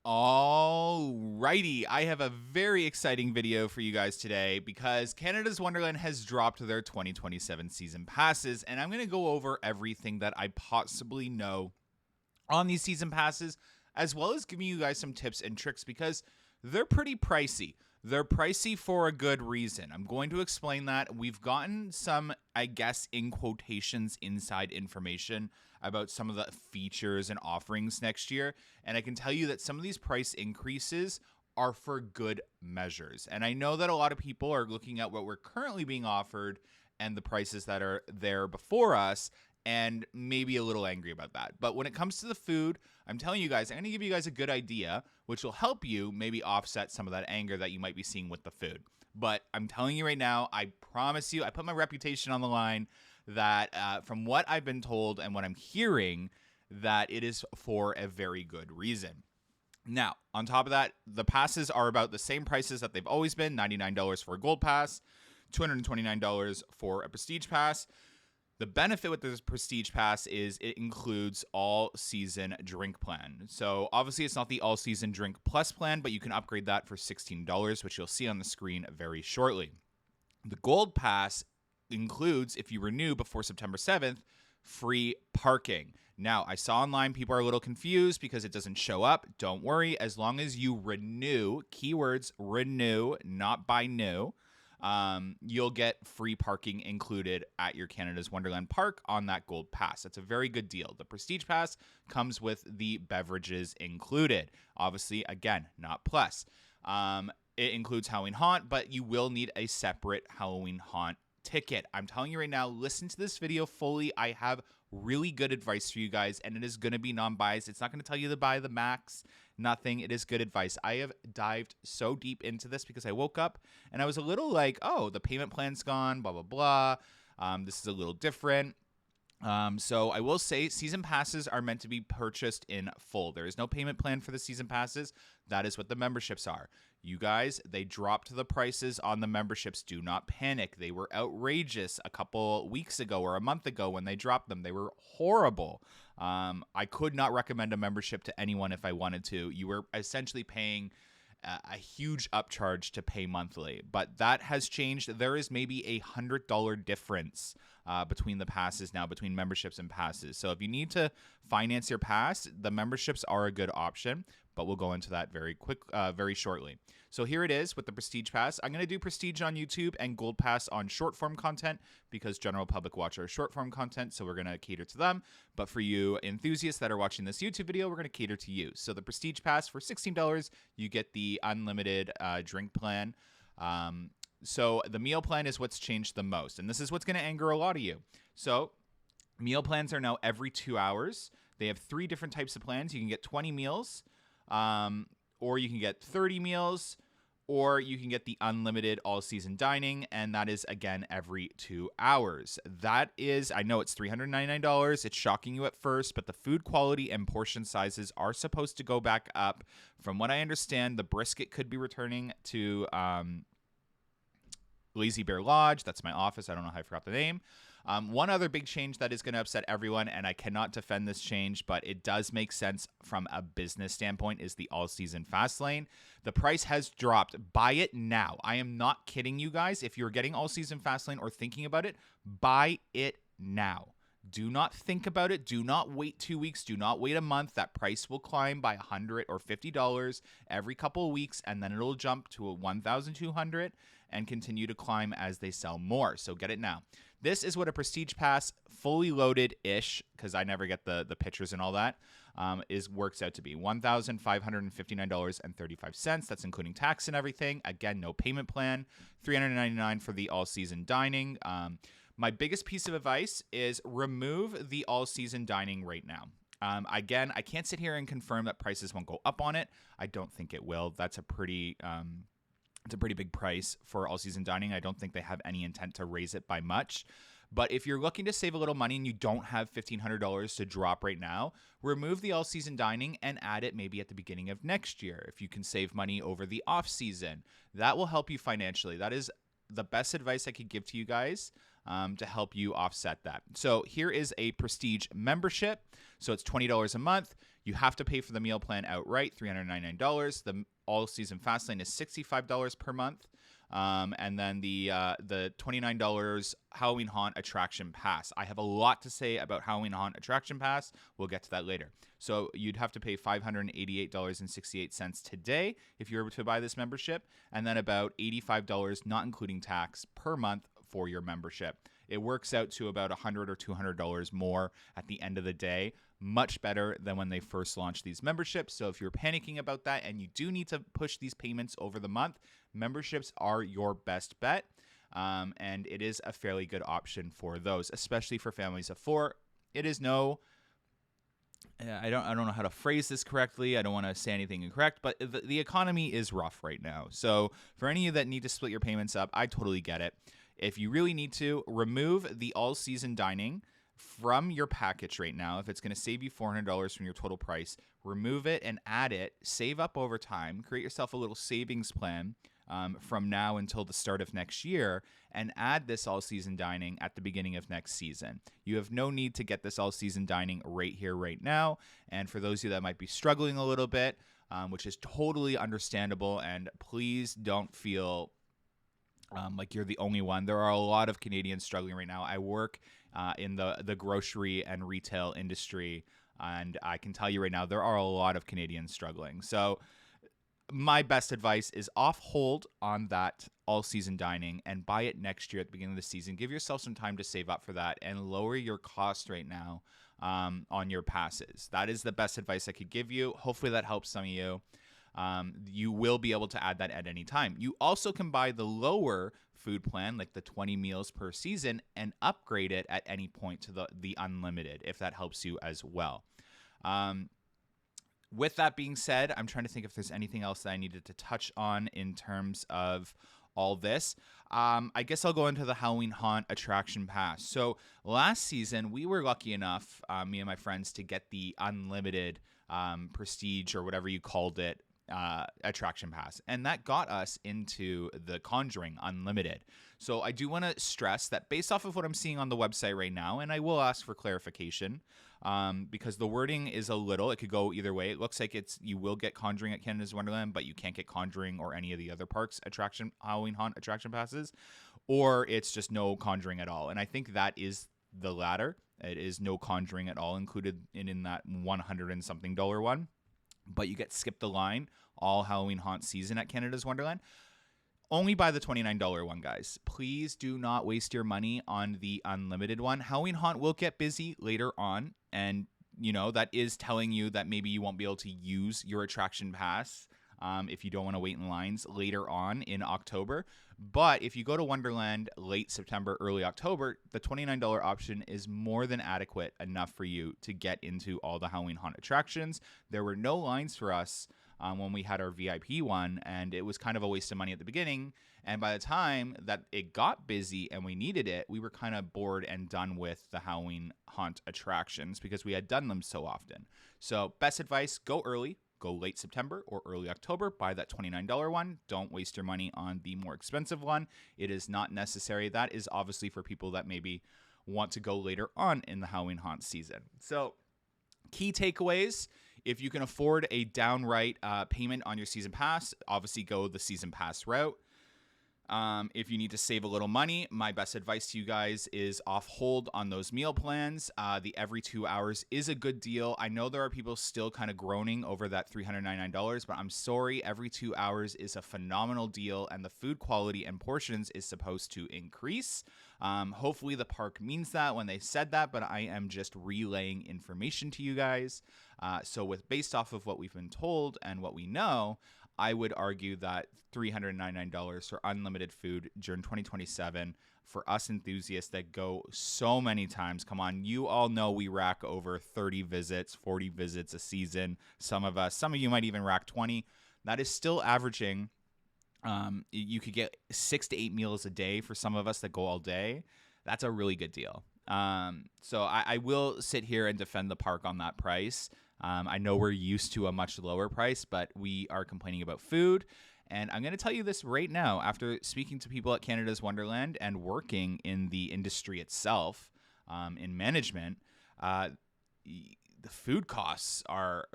Alrighty, I have a very exciting video for you guys today because Canada's Wonderland has dropped their 2027 season passes, and I'm going to go over everything that I possibly know on these season passes, as well as giving you guys some tips and tricks because they're pretty pricey. They're pricey for a good reason. I'm going to explain that. We've gotten some, I guess, in quotations, inside information about some of the features and offerings next year. And I can tell you that some of these price increases are for good measures. And I know that a lot of people are looking at what we're currently being offered and the prices that are there before us and maybe a little angry about that. But when it comes to the food, I'm telling you guys, I'm going to give you guys a good idea, which will help you maybe offset some of that anger that you might be seeing with the food. But I'm telling you right now, I promise you, I put my reputation on the line that from what I've been told and what I'm hearing, that it is for a very good reason. Now, on top of that, the passes are about the same prices that they've always been, $99 for a gold pass, $229 for a prestige pass. The benefit with this prestige pass is it includes all season drink plan. So obviously it's not the all season drink plus plan, but you can upgrade that for $16, which you'll see on the screen very shortly. The gold pass includes, if you renew before September 7th, free parking. Now, I saw online people are a little confused because it doesn't show up. Don't worry, as long as you renew, keywords renew, not buy new, you'll get free parking included at your Canada's Wonderland park on that gold pass. That's a very good deal. The prestige pass comes with the beverages included. Obviously, again, not plus. It includes Halloween Haunt, but you will need a separate Halloween Haunt ticket. I'm telling you right now, listen to this video fully. I have really good advice for you guys, and it is going to be non-biased. It's not going to tell you to buy the max, nothing. It is good advice. I have dived so deep into this because I woke up and I was a little like, oh, the payment plan's gone, blah, blah, blah. This is a little different. So I will say season passes are meant to be purchased in full. There is no payment plan for the season passes. That is what the memberships are. You guys, they dropped the prices on the memberships. Do not panic. They were outrageous a couple weeks ago or a month ago when they dropped them. They were horrible. I could not recommend a membership to anyone if I wanted to. You were essentially paying a huge upcharge to pay monthly, but that has changed. There is maybe $100 difference between the passes now, between memberships and passes. So if you need to finance your pass, the memberships are a good option, but we'll go into that very shortly. So here it is with the Prestige Pass. I'm going to do Prestige on YouTube and Gold Pass on short form content because general public watch our short form content, so we're going to cater to them. But for you enthusiasts that are watching this YouTube video, we're going to cater to you. So the Prestige Pass for $16, you get the unlimited drink plan. So the meal plan is what's changed the most, and this is what's going to anger a lot of you. So meal plans are now every 2 hours. They have 3 different types of plans. You can get 20 meals, or you can get 30 meals, or you can get the unlimited all-season dining, and that is, again, every 2 hours. That is, I know it's $399. It's shocking you at first, but the food quality and portion sizes are supposed to go back up. From what I understand, the brisket could be returning to Lazy Bear Lodge. That's my office. I don't know how I forgot the name. One other big change that is going to upset everyone, and I cannot defend this change, but it does make sense from a business standpoint, is the all-season fast lane. The price has dropped. Buy it now. I am not kidding you guys. If you're getting all-season fast lane or thinking about it, buy it now. Do not think about it. Do not wait 2 weeks. Do not wait a month. That price will climb by $100 or $50 every couple of weeks, and then it'll jump to $1,200 and continue to climb as they sell more. So get it now. This is what a Prestige Pass, fully loaded-ish, because I never get the pictures and all that, works out to be $1,559.35. That's including tax and everything. Again, no payment plan. $399 for the all-season dining. My biggest piece of advice is remove the all-season dining right now. Again, I can't sit here and confirm that prices won't go up on it. I don't think it will. That's a pretty big price for all-season dining. I don't think they have any intent to raise it by much. But if you're looking to save a little money and you don't have $1,500 to drop right now, remove the all-season dining and add it maybe at the beginning of next year. If you can save money over the off-season, that will help you financially. That is the best advice I could give to you guys to help you offset that. So here is a Prestige membership. So it's $20 a month. You have to pay for the meal plan outright, $399. The all-season Fastlane is $65 per month. And then the $29 Halloween Haunt Attraction Pass. I have a lot to say about Halloween Haunt Attraction Pass. We'll get to that later. So you'd have to pay $588.68 today if you were to buy this membership, and then about $85, not including tax, per month for your membership. It works out to about $100 or $200 more at the end of the day. Much better than when they first launched these memberships. So if you're panicking about that and you do need to push these payments over the month, memberships are your best bet. And it is a fairly good option for those, especially for families of 4. It is no... I don't know how to phrase this correctly. I don't want to say anything incorrect, but the economy is rough right now. So for any of you that need to split your payments up, I totally get it. If you really need to, remove the all-season dining from your package right now. If it's going to save you $400 from your total price, remove it and add it. Save up over time. Create yourself a little savings plan from now until the start of next year, and add this all-season dining at the beginning of next season. You have no need to get this all-season dining right here, right now. And for those of you that might be struggling a little bit, which is totally understandable, and please don't feel like you're the only one. There are a lot of Canadians struggling right now. I work in the grocery and retail industry, and I can tell you right now, there are a lot of Canadians struggling. So my best advice is off hold on that all-season dining and buy it next year at the beginning of the season. Give yourself some time to save up for that and lower your cost right now on your passes. That is the best advice I could give you. Hopefully that helps some of you. You will be able to add that at any time. You also can buy the lower food plan, like the 20 meals per season, and upgrade it at any point to the unlimited, if that helps you as well. With that being said, I'm trying to think if there's anything else that I needed to touch on in terms of all this. I guess I'll go into the Halloween Haunt Attraction Pass. So last season, we were lucky enough, me and my friends, to get the unlimited prestige, or whatever you called it, attraction pass, and that got us into the Conjuring Unlimited. So I do want to stress that based off of what I'm seeing on the website right now, and I will ask for clarification because the wording is it could go either way. It looks like you will get Conjuring at Canada's Wonderland, but you can't get Conjuring or any of the other parks Halloween Haunt attraction passes, or it's just no Conjuring at all. And I think that is the latter. It is no Conjuring at all included in that $100 and something one. But you get Skip the Line all Halloween Haunt season at Canada's Wonderland. Only buy the $29 one, guys. Please do not waste your money on the unlimited one. Halloween Haunt will get busy later on, and that is telling you that maybe you won't be able to use your attraction pass if you don't want to wait in lines later on in October. But if you go to Wonderland late September, early October, the $29 option is more than adequate enough for you to get into all the Halloween Haunt attractions. There were no lines for us when we had our VIP one, and it was kind of a waste of money at the beginning. And by the time that it got busy and we needed it, we were kind of bored and done with the Halloween Haunt attractions because we had done them so often. So best advice, go early. Go late September or early October, buy that $29 one. Don't waste your money on the more expensive one. It is not necessary. That is obviously for people that maybe want to go later on in the Halloween Haunt season. So key takeaways: if you can afford a downright payment on your season pass, obviously go the season pass route. If you need to save a little money, my best advice to you guys is off hold on those meal plans. The every 2 hours is a good deal. I know there are people still kind of groaning over that $399, but I'm sorry, every 2 hours is a phenomenal deal, and the food quality and portions is supposed to increase. Hopefully the park means that when they said that, but I am just relaying information to you guys. So based off of what we've been told and what we know, I would argue that $399 for unlimited food during 2027 for us enthusiasts that go so many times. Come on, you all know we rack over 30 visits, 40 visits a season. Some of you might even rack 20. That is still averaging. You could get 6 to 8 meals a day for some of us that go all day. That's a really good deal. So I will sit here and defend the park on that price. I know we're used to a much lower price, but we are complaining about food. And I'm going to tell you this right now, after speaking to people at Canada's Wonderland and working in the industry itself, in management, the food costs are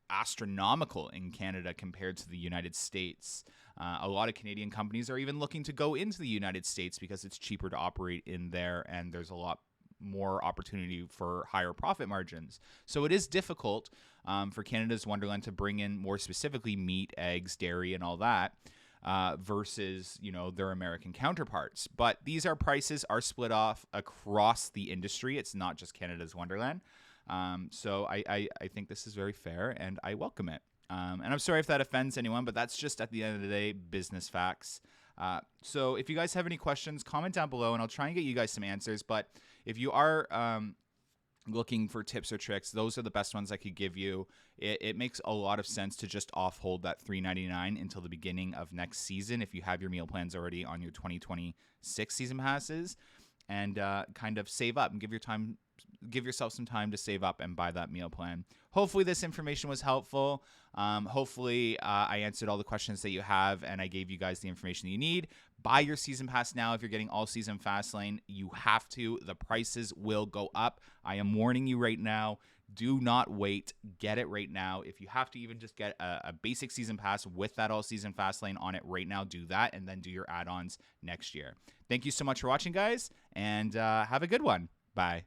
astronomical in Canada compared to the United States. A lot of Canadian companies are even looking to go into the United States because it's cheaper to operate in there, and there's a lot more opportunity for higher profit margins. So it is difficult for Canada's Wonderland to bring in, more specifically, meat, eggs, dairy, and all that, versus, you know, their American counterparts. But these prices are split off across the industry. It's not just Canada's Wonderland. So I think this is very fair, and I welcome it. And I'm sorry if that offends anyone, but that's just, at the end of the day, business facts. So if you guys have any questions, comment down below, and I'll try and get you guys some answers. But if you are looking for tips or tricks, those are the best ones I could give you. It makes a lot of sense to just hold that $3.99 until the beginning of next season if you have your meal plans already on your 2026 season passes, and kind of save up and give yourself some time to save up and buy that meal plan. Hopefully this information was helpful. Hopefully I answered all the questions that you have, and I gave you guys the information that you need. Buy your season pass now if you're getting all season Fastlane. You have to. The prices will go up. I am warning you right now. Do not wait. Get it right now. If you have to even just get a basic season pass with that all season Fastlane on it right now, do that, and then do your add-ons next year. Thank you so much for watching, guys, and have a good one. Bye.